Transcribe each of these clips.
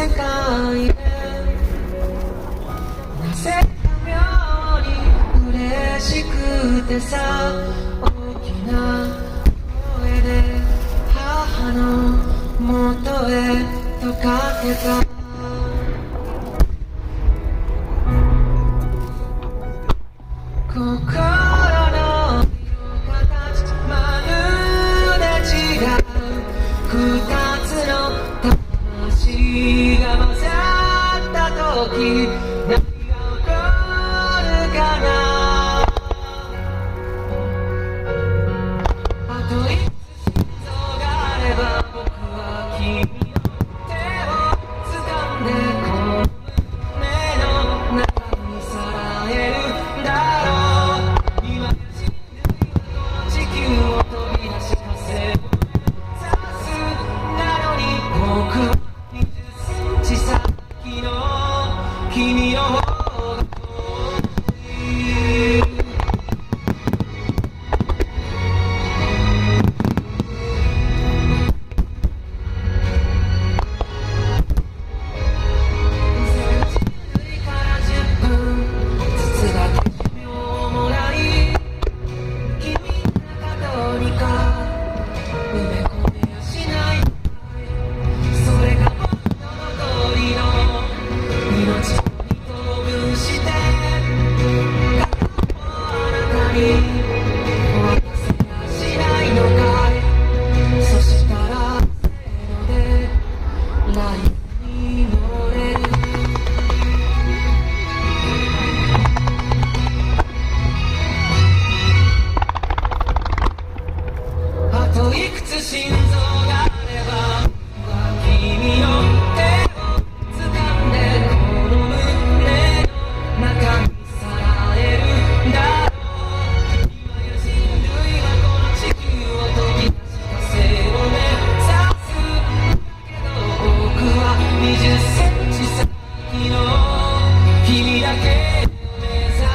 世界でなぜか妙に嬉しくてさ、大きな声で母の元へとかけた。心の色形まるで違う二つの魂が混ざった時、何が起こるかな。あといくつ心臓があれば僕は君の手を掴んでこの胸の中にさらえるんだろう。君の方が遠い。10から10分ずつだけ寿命をもらい、君の中どうにか埋め込めやしない。それが本当の通りの命して片方あなたに渡せやしないのかい。そしたらせーのでライブに乗れる。あといくつ心臓があれば僕は君の手を掴んでこの胸中にさらえるんだろう。今や人類はこの地球を飛び出した生を目指す。だけど僕は20センチ先の君だけを目指す。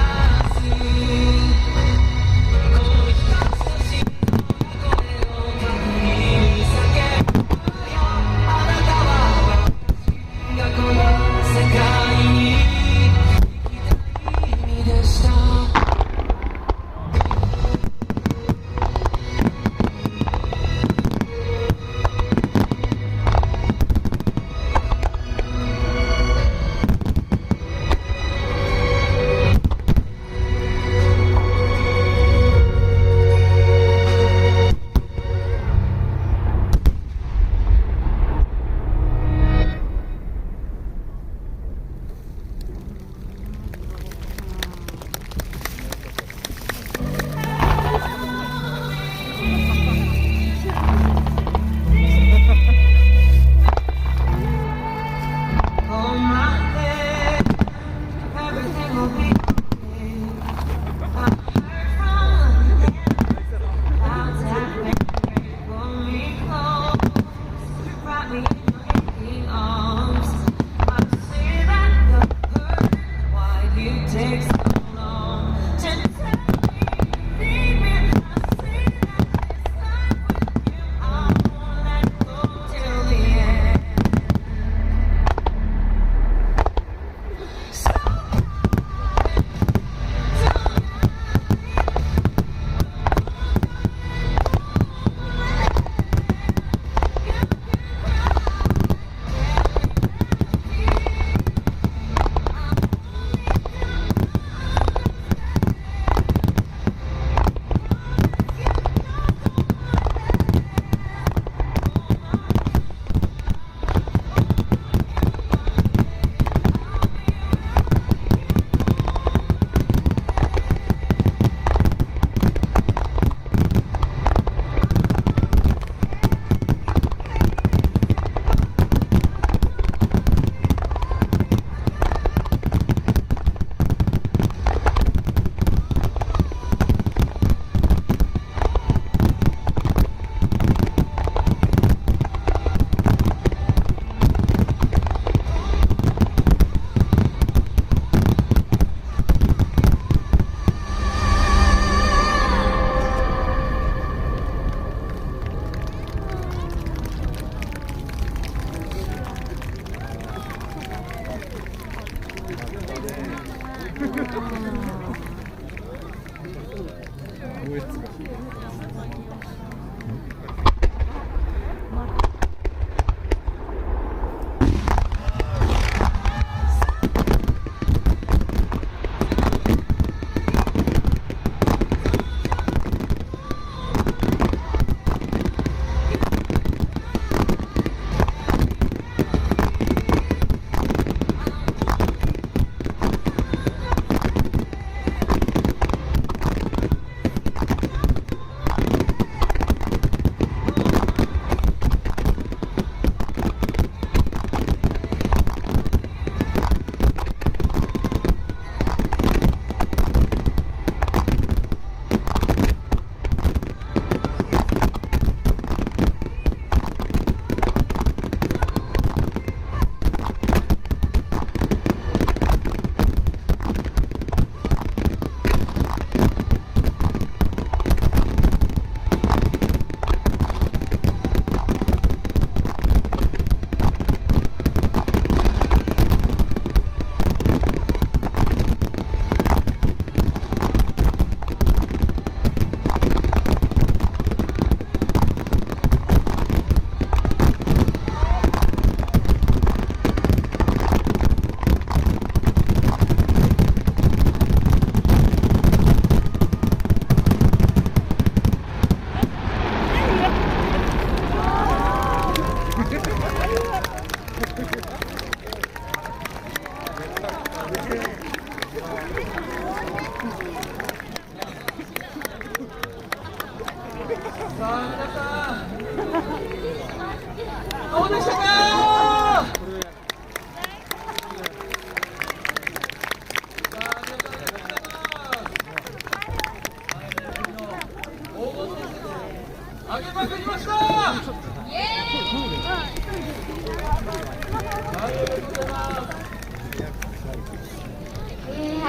この一つの心臓が声を巧みに叫ぶよ。あなたは私がこの世界にでした。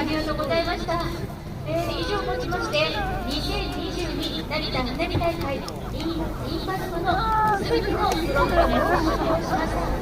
ありがとうございました。以上をもちまして2022成田花火大会 in パルコのすべてのプログラムを終了しました。